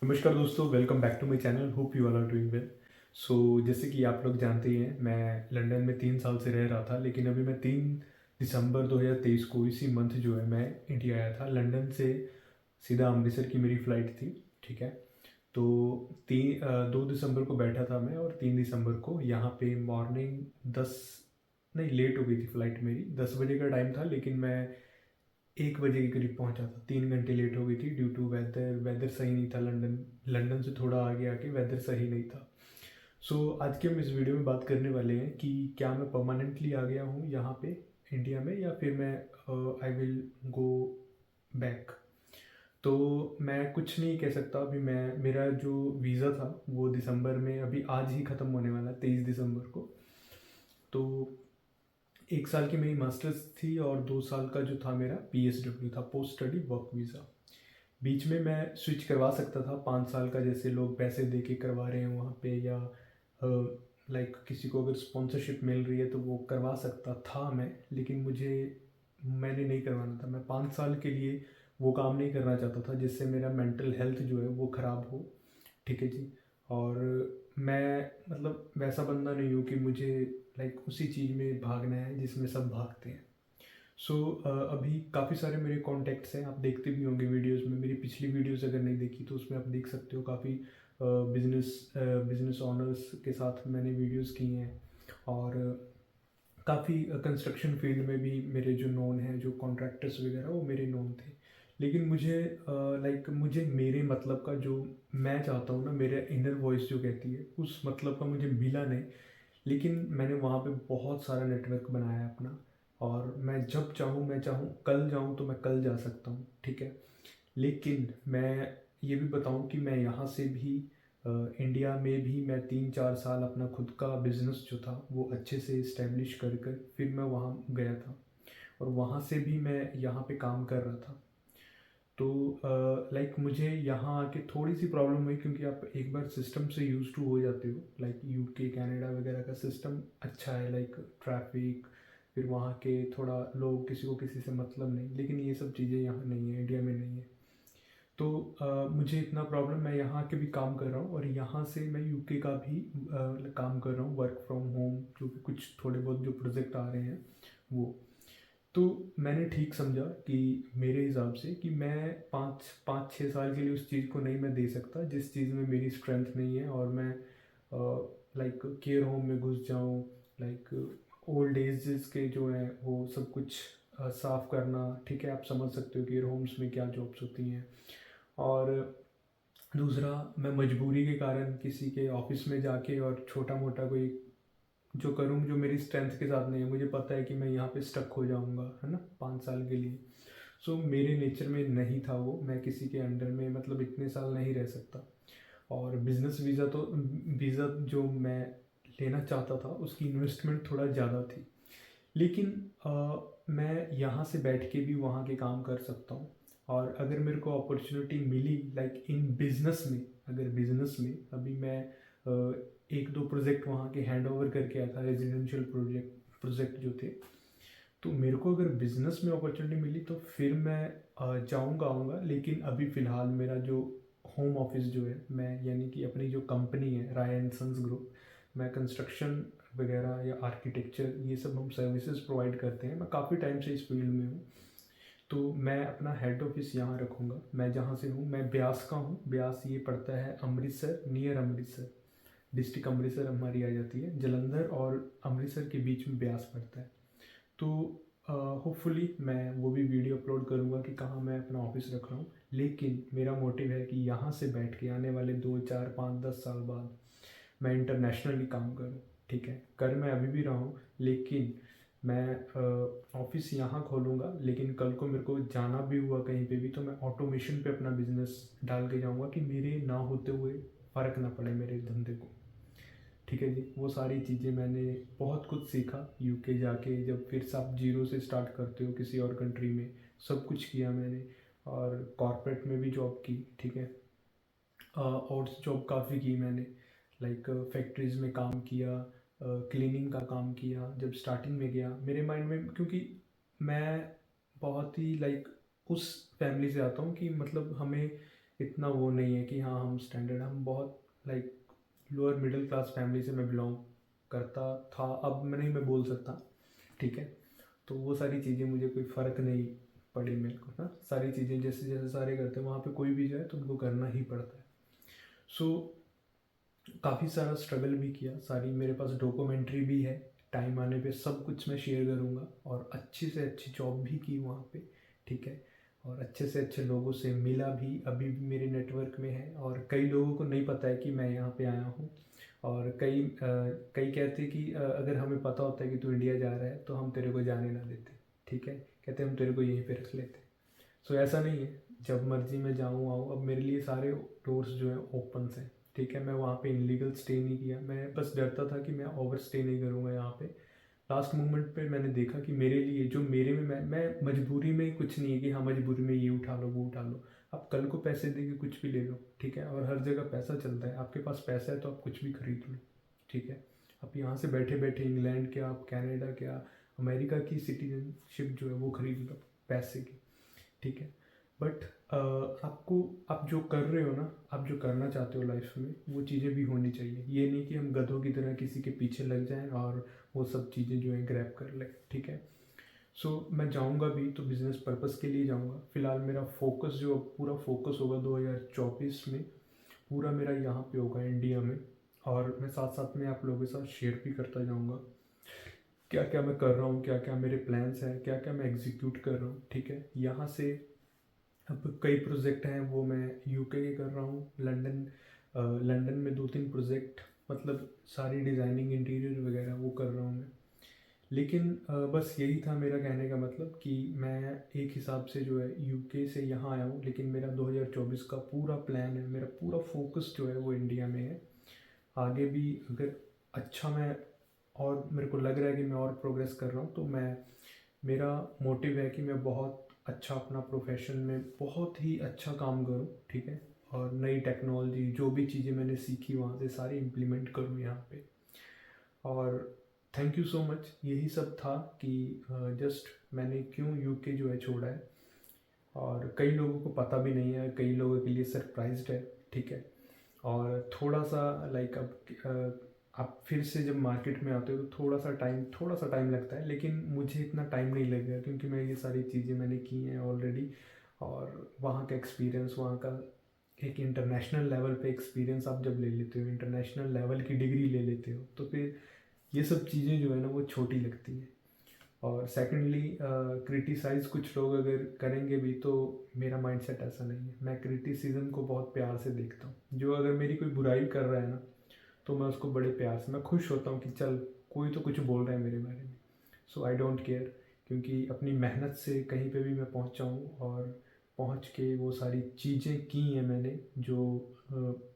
नमस्कार दोस्तों, welcome back to my channel. Hope you all are doing well. So जैसे कि आप लोग जानते ही हैं, मैं लंदन में 3 साल से रह रहा था, लेकिन अभी मैं 3 दिसंबर 2023 को इसी मंथ जो है मैं इंडिया आया था। लंदन से सीधा अमृतसर की मेरी फ़्लाइट थी। ठीक है। तो 2 दिसंबर को बैठा था मैं, और 3 दिसंबर को यहाँ पे मॉर्निंग 10 नहीं, लेट हो गई थी फ़्लाइट मेरी। 10 बजे का टाइम था, लेकिन मैं 1 बजे के करीब पहुंचा था। 3 घंटे लेट हो गई थी ड्यू टू वेदर। वेदर सही नहीं था। लंदन लंदन से थोड़ा आगे आके वेदर सही नहीं था। सो आज के हम इस वीडियो में बात करने वाले हैं कि क्या मैं परमानेंटली आ गया हूँ यहाँ पे इंडिया में, या फिर मैं आई विल गो बैक। तो मैं कुछ नहीं कह सकता अभी। मैं मेरा जो वीज़ा था वो दिसंबर में अभी आज ही ख़त्म होने वाला है, 23 दिसंबर को। तो 1 साल की मेरी मास्टर्स थी, और 2 साल का जो था मेरा PSW था, पोस्ट स्टडी वर्क वीज़ा। बीच में मैं स्विच करवा सकता था 5 साल का, जैसे लोग पैसे दे के करवा रहे हैं वहाँ पे, या लाइक किसी को अगर स्पॉन्सरशिप मिल रही है तो वो करवा सकता था मैं। लेकिन मैंने नहीं करवाना था। मैं 5 साल के लिए वो काम नहीं करना चाहता था जिससे मेरा मेंटल हेल्थ जो है वो ख़राब हो। ठीक है जी। और मैं मतलब वैसा बंदा नहीं हूँ कि मुझे लाइक उसी चीज़ में भागना है जिसमें सब भागते हैं। सो अभी काफ़ी सारे मेरे कॉन्टैक्ट्स हैं। आप देखते भी होंगे वीडियोस में। मेरी पिछली वीडियोस अगर नहीं देखी तो उसमें आप देख सकते हो, काफ़ी बिजनेस ऑनर्स के साथ मैंने वीडियोस की हैं। और काफ़ी कंस्ट्रक्शन फील्ड में भी मेरे जो नोन हैं, जो कॉन्ट्रैक्टर्स वगैरह, वो मेरे नोन थे। लेकिन मुझे मेरे मतलब का जो मैं चाहता हूँ ना, मेरे इनर वॉइस जो कहती है, उस मतलब का मुझे मिला नहीं। लेकिन मैंने वहाँ पे बहुत सारा नेटवर्क बनाया है अपना। और मैं जब चाहूँ, मैं चाहूँ कल जाऊँ तो मैं कल जा सकता हूँ। ठीक है। लेकिन मैं ये भी बताऊँ कि मैं यहाँ से भी इंडिया में भी मैं 3-4 साल अपना खुद का बिजनेस जो था वो अच्छे से इस्टेब्लिश कर कर फिर मैं वहाँ गया था। और वहाँ से भी मैं यहाँ पे काम कर रहा था। तो लाइक मुझे यहाँ आके थोड़ी सी प्रॉब्लम हुई, क्योंकि आप एक बार सिस्टम से यूज टू हो जाते हो। लाइक यूके कनाडा वगैरह का सिस्टम अच्छा है, लाइक ट्रैफिक, फिर वहाँ के थोड़ा लोग, किसी को किसी से मतलब नहीं। लेकिन ये सब चीज़ें यहाँ नहीं है, इंडिया में नहीं है। तो मुझे इतना प्रॉब्लम, मैं यहाँ के भी काम कर रहा हूँ, और यहाँ से मैं यूके का भी काम कर रहा हूँ, वर्क फ्रॉम होम, जो कि कुछ थोड़े बहुत जो प्रोजेक्ट आ रहे हैं वो। तो मैंने ठीक समझा कि मेरे हिसाब से कि मैं 5-6 साल के लिए उस चीज़ को नहीं मैं दे सकता जिस चीज़ में मेरी स्ट्रेंथ नहीं है। और मैं लाइक केयर होम में घुस जाऊँ, लाइक ओल्ड एजेस के जो हैं वो सब कुछ साफ़ करना। ठीक है, आप समझ सकते हो केयर होम्स में क्या जॉब्स होती हैं। और दूसरा, मैं मजबूरी के कारण किसी के ऑफिस में जाके और छोटा मोटा कोई जो करूँ जो मेरी स्ट्रेंथ के साथ नहीं है। मुझे पता है कि मैं यहाँ पे स्टक हो जाऊँगा, है ना, 5 साल के लिए। सो मेरे नेचर में नहीं था वो। मैं किसी के अंडर में मतलब इतने साल नहीं रह सकता। और बिजनेस वीज़ा जो मैं लेना चाहता था उसकी इन्वेस्टमेंट थोड़ा ज़्यादा थी। लेकिन मैं यहाँ से बैठ के भी वहाँ के काम कर सकता हूँ। और अगर मेरे को अपॉर्चुनिटी मिली लाइक इन बिजनेस में, अगर बिजनेस में अभी मैं 1-2 प्रोजेक्ट वहाँ के हैंड ओवर करके आया था, रेजिडेंशियल प्रोजेक्ट जो थे। तो मेरे को अगर बिजनेस में अपॉर्चुनिटी मिली तो फिर मैं जाऊँगा आऊँगा। लेकिन अभी फ़िलहाल मेरा जो होम ऑफिस जो है, मैं यानी कि अपनी जो कंपनी है राय एंड सन्स ग्रुप, मैं कंस्ट्रक्शन वगैरह या आर्किटेक्चर ये सब हम सर्विसेज प्रोवाइड करते हैं। मैं काफ़ी टाइम से इस फील्ड में हूँ। तो मैं अपना हेड ऑफिस यहाँ रखूँगा। मैं जहाँ से हूँ, मैं ब्यास का हूँ। ब्यास ये पड़ता है अमृतसर, नियर अमृतसर। डिस्ट्रिक्ट अमृतसर हमारी आ जाती है। जलंधर और अमृतसर के बीच में ब्यास पड़ता है। तो होपफुली मैं वो भी वीडियो अपलोड करूँगा कि कहाँ मैं अपना ऑफिस रख रहा हूँ। लेकिन मेरा मोटिव है कि यहाँ से बैठ के आने वाले 2-4-5-10 साल बाद मैं इंटरनेशनली काम करूँ। ठीक है, कर मैं अभी भी रहा हूँ। लेकिन मैं ऑफिस यहाँ खोलूँगा, लेकिन कल को मेरे को जाना भी हुआ कहीं पे भी तो मैं ऑटोमेशन पे अपना बिजनेस डाल के जाऊँगा कि मेरे ना होते हुए फ़र्क ना पड़े मेरे धंधे को। ठीक है जी। वो सारी चीज़ें मैंने बहुत कुछ सीखा यूके जाके। जब फिर से आप जीरो से स्टार्ट करते हो किसी और कंट्री में, सब कुछ किया मैंने। और कॉर्पोरेट में भी जॉब की। ठीक है। और जॉब काफ़ी की मैंने, लाइक फैक्ट्रीज़ में काम किया, क्लीनिंग का काम किया। जब स्टार्टिंग में गया मेरे माइंड में, क्योंकि मैं बहुत ही लाइक उस फैमिली से आता हूँ कि मतलब हमें इतना वो नहीं है कि हाँ हम स्टैंडर्ड, हम बहुत like lower middle class family से मैं बिलोंग करता था, अब मैं बोल सकता, ठीक है। तो वो सारी चीज़ें मुझे कोई फ़र्क नहीं पड़ी मेरे को ना, सारी चीज़ें जैसे जैसे सारे करते हैं वहाँ पे कोई भी जाए तो उनको करना ही पड़ता है। सो काफ़ी सारा स्ट्रगल भी किया, सारी मेरे पास डॉक्यूमेंट्री भी है, टाइम आने पे सब कुछ मैं शेयर करूँगा। और अच्छी से अच्छी जॉब भी की वहाँ पे, ठीक है। और अच्छे से अच्छे लोगों से मिला भी, अभी भी मेरे नेटवर्क में है। और कई लोगों को नहीं पता है कि मैं यहाँ पे आया हूँ। और कई कहते हैं कि अगर हमें पता होता है कि तू इंडिया जा रहा है तो हम तेरे को जाने ना देते, ठीक है, कहते हम तेरे को यहीं पे रख लेते। सो ऐसा नहीं है, जब मर्जी मैं जाऊँ आऊँ, अब मेरे लिए सारे डोर्स जो हैं ओपन हैं, ठीक है। मैं वहाँ पे इनलीगल स्टे नहीं किया, मैं बस डरता था कि मैं ओवर स्टे नहीं करूँगा यहाँ पे। लास्ट मोमेंट पे मैंने देखा कि मेरे लिए जो मेरे में मैं मजबूरी में कुछ नहीं है कि हाँ मजबूरी में ये उठा लो वो उठा लो। आप कल को पैसे दे के कुछ भी ले लो, ठीक है। और हर जगह पैसा चलता है, आपके पास पैसा है तो आप कुछ भी खरीद लो, ठीक है। आप यहाँ से बैठे बैठे इंग्लैंड क्या, आप कनाडा क्या, अमेरिका की सिटीजनशिप जो है वो खरीद लो पैसे की, ठीक है। बट आपको, आप जो कर रहे हो ना, आप जो करना चाहते हो लाइफ में, वो चीज़ें भी होनी चाहिए। ये नहीं कि हम गधों की तरह किसी के पीछे लग जाएं और वो सब चीज़ें जो है ग्रैब कर लें, ठीक है। सो मैं जाऊंगा भी तो बिज़नेस पर्पस के लिए जाऊंगा। फ़िलहाल मेरा फोकस जो पूरा फोकस होगा 2024 में, पूरा मेरा यहाँ पे होगा इंडिया में। और मैं साथ साथ में आप लोगों के साथ शेयर भी करता जाऊँगा क्या क्या मैं कर रहा हूँ, क्या क्या मेरे प्लान्स हैं, क्या क्या मैं एग्जीक्यूट कर रहा हूँ, ठीक है। यहाँ से अब कई प्रोजेक्ट हैं वो मैं यूके के कर रहा हूँ, लंदन में 2-3 प्रोजेक्ट, मतलब सारी डिज़ाइनिंग इंटीरियर वगैरह वो कर रहा हूँ मैं। लेकिन बस यही था मेरा कहने का मतलब कि मैं एक हिसाब से जो है यूके से यहाँ आया हूँ, लेकिन मेरा 2024 का पूरा प्लान है, मेरा पूरा फोकस जो है वो इंडिया में है। आगे भी अगर अच्छा मैं, और मेरे को लग रहा है कि मैं और प्रोग्रेस कर रहा हूँ, तो मैं, मेरा मोटिव है कि मैं बहुत अच्छा अपना प्रोफेशन में बहुत ही अच्छा काम करूँ, ठीक है। और नई टेक्नोलॉजी जो भी चीज़ें मैंने सीखी वहाँ से सारी इम्प्लीमेंट करूँ यहाँ पे। और थैंक यू सो मच, यही सब था कि जस्ट मैंने क्यों यूके जो है छोड़ा है। और कई लोगों को पता भी नहीं है, कई लोगों के लिए सरप्राइज्ड है, ठीक है। और थोड़ा सा लाइक अब आप फिर से जब मार्केट में आते हो तो थोड़ा सा टाइम लगता है, लेकिन मुझे इतना टाइम नहीं लगेगा क्योंकि मैं ये सारी चीज़ें मैंने की हैं ऑलरेडी। और वहाँ का एक्सपीरियंस, वहाँ का एक इंटरनेशनल लेवल पे एक्सपीरियंस आप जब ले लेते हो, इंटरनेशनल लेवल की डिग्री ले लेते हो, तो फिर ये सब चीज़ें जो है ना वो छोटी लगती हैं। और सेकेंडली क्रिटिसाइज़ कुछ लोग अगर करेंगे भी तो मेरा माइंडसेट ऐसा नहीं है, मैं क्रिटिसिज्म को बहुत प्यार से देखता हूँ। जो अगर मेरी कोई बुराई कर रहा है ना तो मैं उसको बड़े प्यार से, मैं खुश होता हूँ कि चल कोई तो कुछ बोल रहा है मेरे बारे में। सो आई डोंट केयर, क्योंकि अपनी मेहनत से कहीं पे भी मैं पहुँचा हूँ और पहुँच के वो सारी चीज़ें की हैं मैंने, जो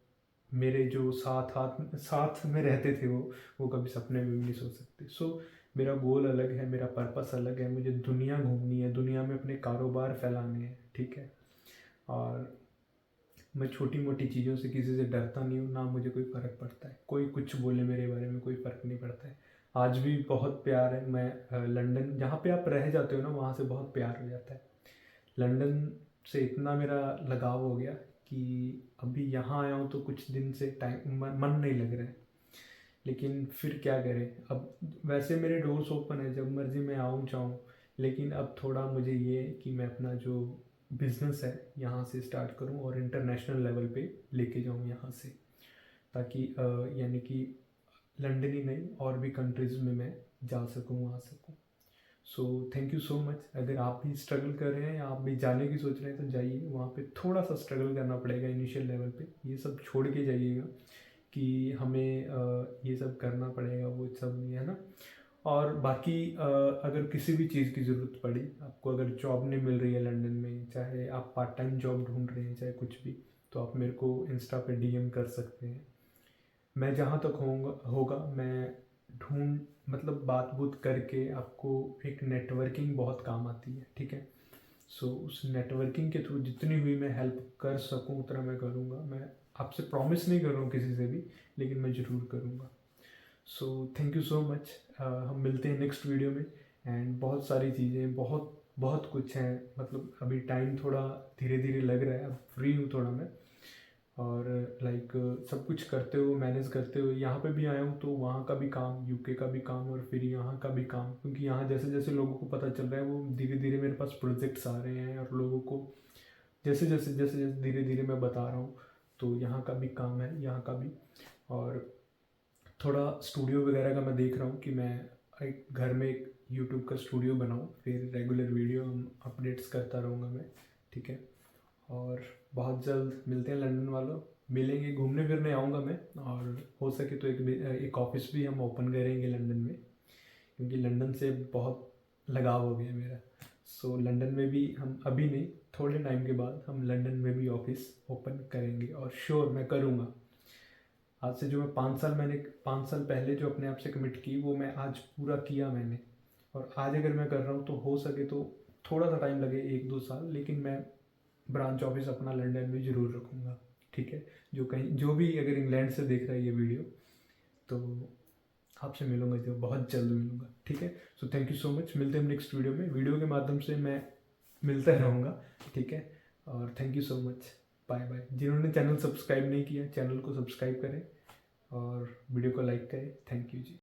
मेरे जो साथ में रहते थे वो कभी सपने में भी नहीं सोच सकते। सो मेरा गोल अलग है, मेरा पर्पस अलग है, मुझे दुनिया घूमनी है, दुनिया में अपने कारोबार फैलाने हैं, ठीक है। और मैं छोटी मोटी चीज़ों से किसी से डरता नहीं हूँ, ना मुझे कोई फ़र्क पड़ता है, कोई कुछ बोले मेरे बारे में कोई फ़र्क नहीं पड़ता है। आज भी बहुत प्यार है, मैं लंदन जहाँ पे आप रह जाते हो ना वहाँ से बहुत प्यार हो जाता है। लंदन से इतना मेरा लगाव हो गया कि अभी यहाँ आया हूँ तो कुछ दिन से मन नहीं लग रहा है, लेकिन फिर क्या करें। अब वैसे मेरे डोर्स ओपन है, जब मर्ज़ी मैं आऊँ जाऊँ, लेकिन अब थोड़ा मुझे ये है कि मैं अपना जो बिज़नेस है यहाँ से स्टार्ट करूँ और इंटरनेशनल लेवल पे लेके जाऊँ यहाँ से, ताकि यानी कि लंदन ही नहीं और भी कंट्रीज़ में मैं जा सकूँ आ सकूँ। So thank you so much. अगर आप भी स्ट्रगल कर रहे हैं या आप भी जाने की सोच रहे हैं तो जाइए, वहाँ पे थोड़ा सा स्ट्रगल करना पड़ेगा इनिशियल लेवल पे, ये सब छोड़ के जाइएगा कि हमें ये सब करना पड़ेगा, वो सब नहीं है ना। और बाकी अगर किसी भी चीज़ की ज़रूरत पड़ी आपको, अगर जॉब नहीं मिल रही है लंदन में, चाहे आप पार्ट टाइम जॉब ढूंढ रहे हैं, चाहे कुछ भी, तो आप मेरे को इंस्टा पे डीएम कर सकते हैं। मैं जहाँ तक होगा मैं ढूंढ, मतलब बात बूत करके आपको, एक नेटवर्किंग बहुत काम आती है, ठीक है। सो उस नेटवर्किंग के थ्रू जितनी हुई मैं हेल्प कर सकूँ उतना मैं करूँगा। मैं आपसे प्रॉमिस नहीं कर रहा हूँ किसी से भी, लेकिन मैं ज़रूर करूँगा। So thank you so much, हम मिलते हैं नेक्स्ट वीडियो में। एंड बहुत सारी चीज़ें, बहुत बहुत कुछ है, मतलब अभी टाइम थोड़ा धीरे धीरे लग रहा है, अब फ्री हूँ थोड़ा मैं। और लाइक सब कुछ करते हुए, मैनेज करते हुए यहाँ पे भी आया हूँ, तो वहाँ का भी काम, यूके का भी काम और फिर यहाँ का भी काम, क्योंकि यहाँ जैसे जैसे लोगों को पता चल रहा है वो धीरे धीरे मेरे पास प्रोजेक्ट्स आ रहे हैं, और लोगों को जैसे जैसे जैसे जैसे धीरे धीरे मैं बता रहा हूँ, तो यहाँ का भी काम है, यहाँ का भी। और थोड़ा स्टूडियो वगैरह का मैं देख रहा हूँ कि मैं एक घर में एक यूट्यूब का स्टूडियो बनाऊँ, फिर रेगुलर वीडियो अपडेट्स करता रहूँगा मैं, ठीक है। और बहुत जल्द मिलते हैं लंदन वालों, मिलेंगे, घूमने फिरने आऊँगा मैं। और हो सके तो एक ऑफिस भी हम ओपन करेंगे लंदन में, क्योंकि लंदन से बहुत लगाव हो गया मेरा। सो लंदन में भी हम, अभी नहीं, थोड़े टाइम के बाद हम लंदन में भी ऑफिस ओपन करेंगे, और श्योर मैं करूँगा। आज से जो मैं 5 साल, मैंने 5 साल पहले जो अपने आप से कमिट की, वो मैं आज पूरा किया मैंने। और आज अगर मैं कर रहा हूँ तो हो सके तो थोड़ा सा टाइम लगे, 1-2 साल, लेकिन मैं ब्रांच ऑफिस अपना लंदन में ज़रूर रखूँगा, ठीक है। जो कहीं, जो भी अगर इंग्लैंड से देख रहा है ये वीडियो, तो आपसे मिलूंगा, जो बहुत जल्द मिलूंगा, ठीक है। So thank you so much, मिलते हैं हम नेक्स्ट वीडियो में, वीडियो के माध्यम से मैं मिलता रहूँगा, ठीक है। और thank you so much, bye bye. जिन्होंने चैनल सब्सक्राइब नहीं किया, चैनल को सब्सक्राइब करें और वीडियो को लाइक करें। Thank you ji.